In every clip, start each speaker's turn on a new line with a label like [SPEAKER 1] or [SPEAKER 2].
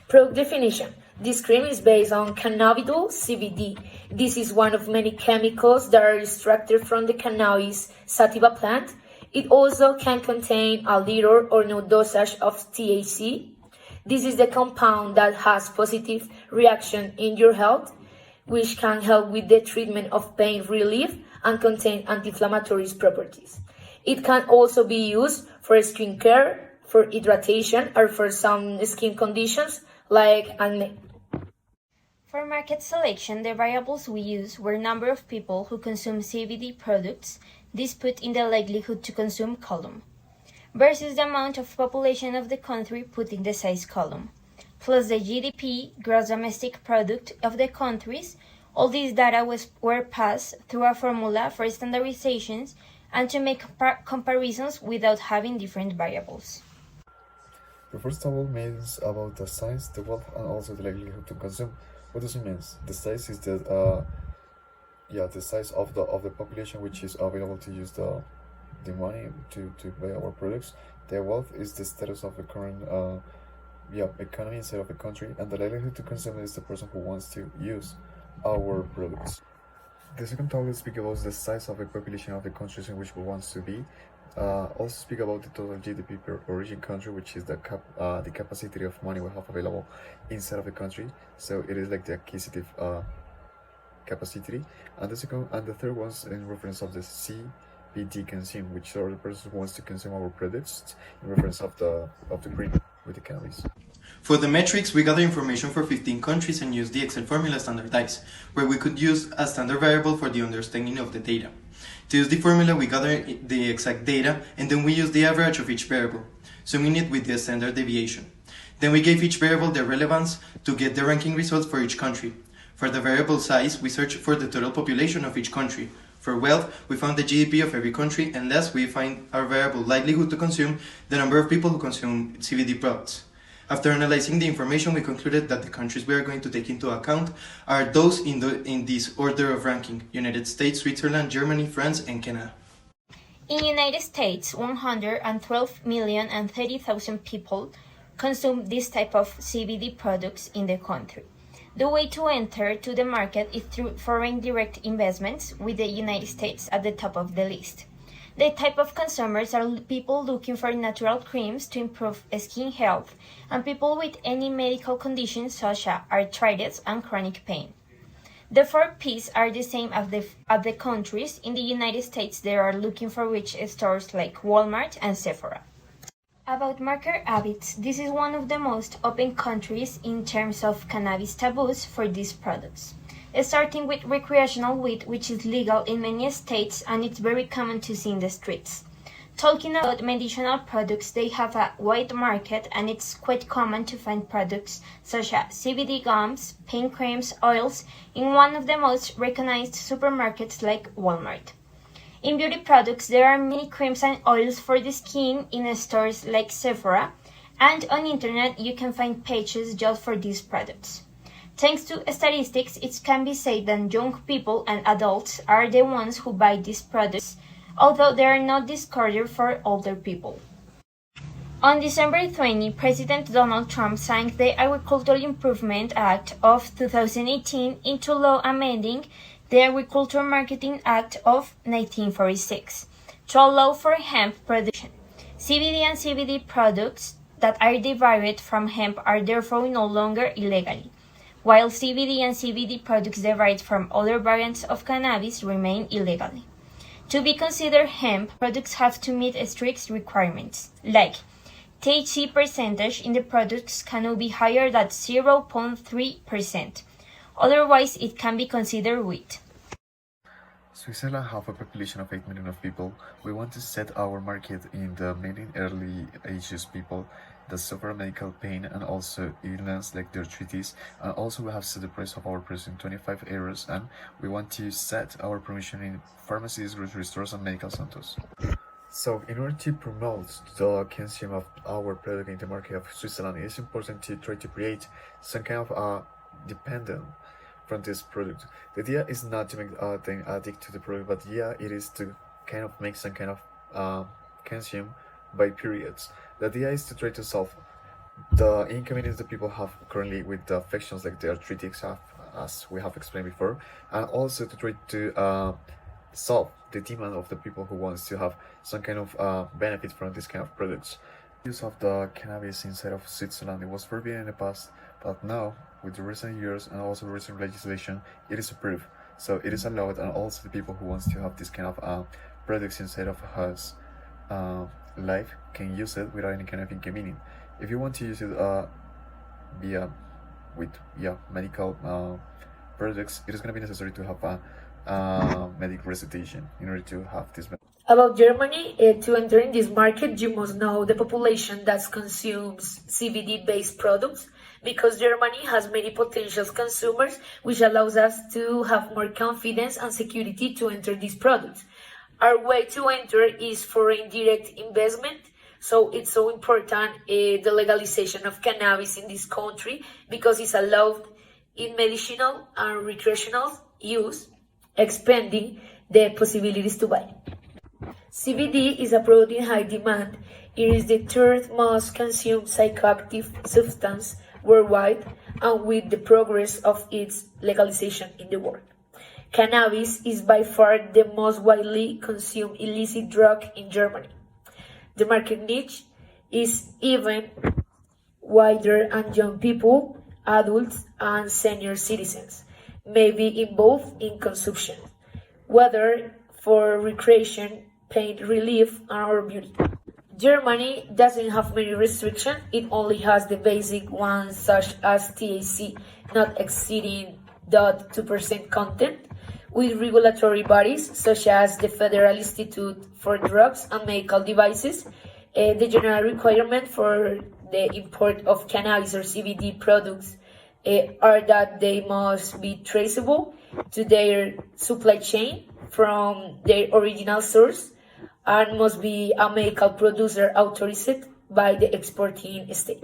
[SPEAKER 1] Product definition. This cream is based on cannabidiol CBD. This is one of many chemicals that are extracted from the cannabis sativa plant. It also can contain a little or no dosage of THC. This is the compound that has positive reaction in your health, which can help with the treatment of pain relief and contain anti-inflammatory properties. It can also be used for skincare, for hydration, or for some skin conditions like acne.
[SPEAKER 2] For market selection, the variables we used were number of people who consume CBD products, this put in the likelihood to consume column, versus the amount of population of the country put in the size column, plus the GDP, gross domestic product of the countries. All these data were passed through a formula for standardizations and to make comparisons without having different variables.
[SPEAKER 3] The first table means about the size, the wealth, and also the likelihood to consume. What does it mean? The size is the size of the population which is available to use the money to buy our products. The wealth is the status of the current economy inside of the country, and the likelihood to consume is the person who wants to use our products. The second table speaks about the size of the population of the countries in which we want to be. Also speak about the total GDP per origin country, which is the capacity of money we have available inside of the country. So it is like the acquisitive capacity. And the third one's in reference of the CBD consume, which are the person who wants to consume our products in reference of the green with the cannabis.
[SPEAKER 4] For the metrics, we gather information for 15 countries and use the Excel formula standardized, where we could use a standard variable for the understanding of the data. To use the formula, we gather the exact data, and then we use the average of each variable, summing it with the standard deviation. Then we gave each variable the relevance to get the ranking results for each country. For the variable size, we searched for the total population of each country. For wealth, we found the GDP of every country, and last, we find our variable likelihood to consume, the number of people who consume CBD products. After analyzing the information, we concluded that the countries we are going to take into account are those in this order of ranking: United States, Switzerland, Germany, France, and Canada.
[SPEAKER 2] In the United States, 112,030,000 people consume this type of CBD products in the country. The way to enter to the market is through foreign direct investments, with the United States at the top of the list. The type of consumers are people looking for natural creams to improve skin health and people with any medical conditions such as arthritis and chronic pain. The four P's are the same as the countries. In the United States, they are looking for rich stores like Walmart and Sephora. About market habits, this is one of the most open countries in terms of cannabis taboos for these products. Starting with recreational weed, which is legal in many states and it's very common to see in the streets. Talking about medicinal products, they have a wide market and it's quite common to find products such as CBD gums, pain creams, oils in one of the most recognized supermarkets like Walmart. In beauty products, there are many creams and oils for the skin in stores like Sephora, and on internet you can find pages just for these products. Thanks to statistics, it can be said that young people and adults are the ones who buy these products, although they are not discarded for older people. On December 20, President Donald Trump signed the Agricultural Improvement Act of 2018 into law, amending the Agricultural Marketing Act of 1946 to allow for hemp production. CBD and CBD products that are derived from hemp are therefore no longer illegal, while CBD and CBD products derived from other variants of cannabis remain illegal. To be considered hemp, products have to meet strict requirements, like THC percentage in the products cannot be higher than 0.3%. Otherwise, it can be considered weed.
[SPEAKER 3] Switzerland has a population of 8 million of people. We want to set our market in the many early ages people that suffer medical pain and also illness like the arthritis. And also we have set the price of our price in 25 euros, and we want to set our promotion in pharmacies, grocery stores and medical centers. So in order to promote the consumption of our product in the market of Switzerland, it is important to try to create some kind of dependent from this product. The idea is not to make them addict to the product, but it is to kind of make some kind of consume by periods. The idea is to try to solve the inconvenience that people have currently with the affections like the arthritis have, as we have explained before, and also to try to solve the demand of the people who wants to have some kind of benefit from this kind of products. Use of the cannabis inside of Switzerland, it was forbidden in the past, but now with the recent years and also recent legislation, it is approved. So it is allowed, and also the people who wants to have this kind of products inside of house life can use it without any kind of inconvenience. If you want to use it via with medical products, it is going to be necessary to have a medical recitation in order to have this.
[SPEAKER 1] About Germany, to enter in this market, you must know the population that consumes CBD-based products, because Germany has many potential consumers, which allows us to have more confidence and security to enter these products. Our way to enter is foreign direct investment, so it's so important the legalization of cannabis in this country, because it's allowed in medicinal and recreational use, expanding the possibilities to buy. CBD is a product in high demand. It is the third most consumed psychoactive substance worldwide, and with the progress of its legalization in the world. Cannabis is by far the most widely consumed illicit drug in Germany. The market niche is even wider, and young people, adults, and senior citizens may be involved in consumption, whether for recreation, pain relief, or beauty. Germany doesn't have many restrictions. It only has the basic ones such as THC not exceeding 0.2% content, with regulatory bodies such as the Federal Institute for Drugs and Medical Devices. The general requirement for the import of cannabis or CBD products are that they must be traceable to their supply chain from their original source, and must be a medical producer authorized by the exporting state.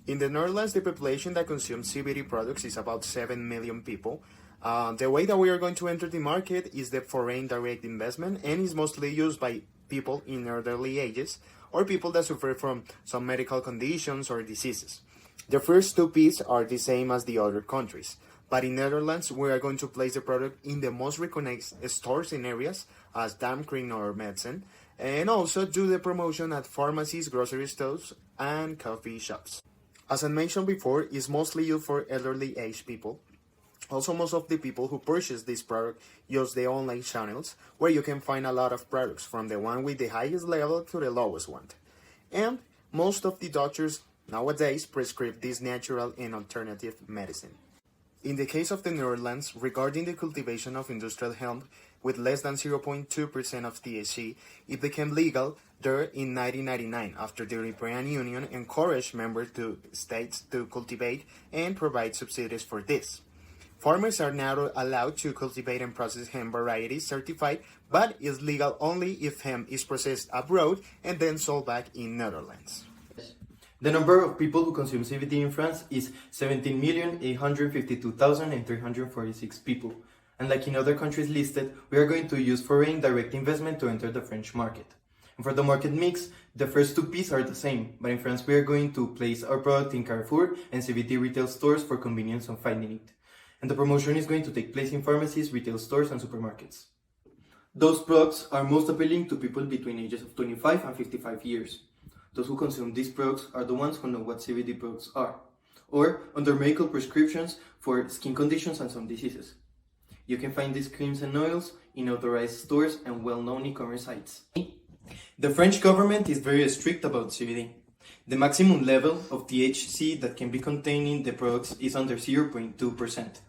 [SPEAKER 5] In the Netherlands, the population that consumes CBD products is about 7 million people. The way that we are going to enter the market is the foreign direct investment, and is mostly used by people in elderly ages or people that suffer from some medical conditions or diseases. The first two P's are the same as the other countries, but in Netherlands, we are going to place the product in the most recognized stores in areas as Dam Cream or Medicine, and also do the promotion at pharmacies, grocery stores, and coffee shops. As I mentioned before, it's mostly used for elderly aged people. Also, most of the people who purchase this product use the online channels, where you can find a lot of products, from the one with the highest level to the lowest one. And most of the doctors nowadays prescribe this natural and alternative medicine. In the case of the Netherlands, regarding the cultivation of industrial hemp with less than 0.2% of THC, it became legal there in 1999 after the European Union encouraged member states to cultivate and provide subsidies for this. Farmers are now allowed to cultivate and process hemp varieties certified, but is legal only if hemp is processed abroad and then sold back in Netherlands.
[SPEAKER 4] The number of people who consume CBD in France is 17,852,346 people. And like in other countries listed, we are going to use foreign direct investment to enter the French market. And for the market mix, the first two P's are the same, but in France we are going to place our product in Carrefour and CBD retail stores for convenience on finding it. And the promotion is going to take place in pharmacies, retail stores, and supermarkets. Those products are most appealing to people between ages of 25 and 55 years. Those who consume these products are the ones who know what CBD products are, or under medical prescriptions for skin conditions and some diseases. You can find these creams and oils in authorized stores and well-known e-commerce sites. The French government is very strict about CBD. The maximum level of THC that can be contained in the products is under 0.2%.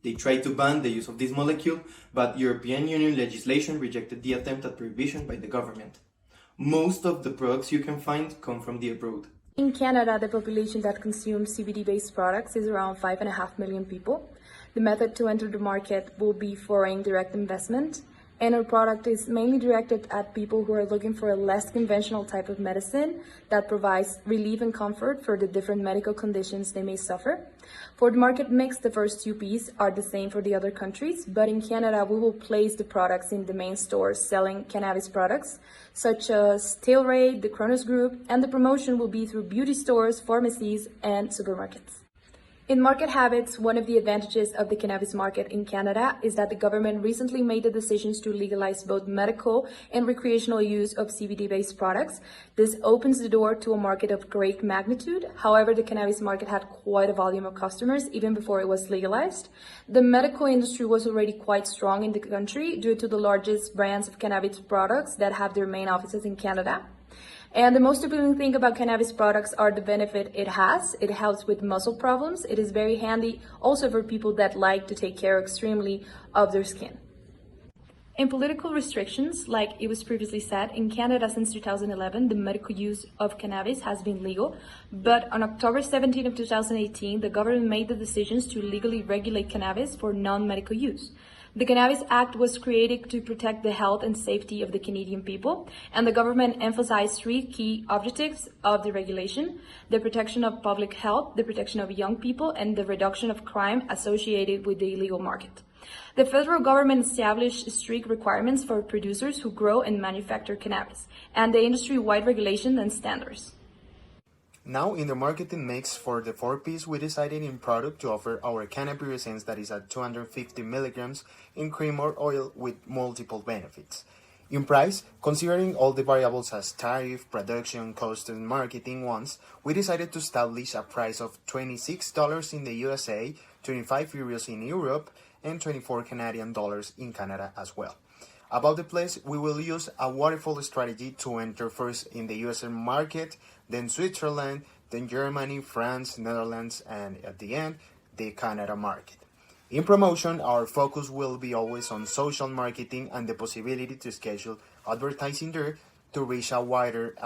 [SPEAKER 4] They tried to ban the use of this molecule, but European Union legislation rejected the attempt at prohibition by the government. Most of the products you can find come from the abroad.
[SPEAKER 6] In Canada, the population that consumes CBD-based products is around 5.5 million people. The method to enter the market will be foreign direct investment, and our product is mainly directed at people who are looking for a less conventional type of medicine that provides relief and comfort for the different medical conditions they may suffer. For the market mix, the first two Ps are the same for the other countries, but in Canada, we will place the products in the main stores selling cannabis products, such as Tilray, the Kronos Group, and the promotion will be through beauty stores, pharmacies, and supermarkets. In market habits, one of the advantages of the cannabis market in Canada is that the government recently made the decisions to legalize both medical and recreational use of CBD-based products. This opens the door to a market of great magnitude. However, the cannabis market had quite a volume of customers even before it was legalized. The medical industry was already quite strong in the country due to the largest brands of cannabis products that have their main offices in Canada. And the most appealing thing about cannabis products are the benefit it has. It helps with muscle problems. It is very handy also for people that like to take care extremely of their skin. In political restrictions, like it was previously said, in Canada since 2011, the medical use of cannabis has been legal. But on October 17 of 2018, the government made the decisions to legally regulate cannabis for non-medical use. The Cannabis Act was created to protect the health and safety of the Canadian people, and the government emphasized three key objectives of the regulation: the protection of public health, the protection of young people, and the reduction of crime associated with the illegal market. The federal government established strict requirements for producers who grow and manufacture cannabis, and the industry-wide regulation and standards.
[SPEAKER 5] Now, in the marketing mix for the 4Ps, we decided in product to offer our Cannapure essence that is at 250 milligrams in cream or oil with multiple benefits. In price, considering all the variables as tariff, production, cost, and marketing ones, we decided to establish a price of $26 in the USA, 25 euros in Europe, and 24 Canadian dollars in Canada as well. About the place, we will use a waterfall strategy to enter first in the USA market, then Switzerland, then Germany, France, Netherlands, and at the end, the Canada market. In promotion, our focus will be always on social marketing and the possibility to schedule advertising there to reach a wider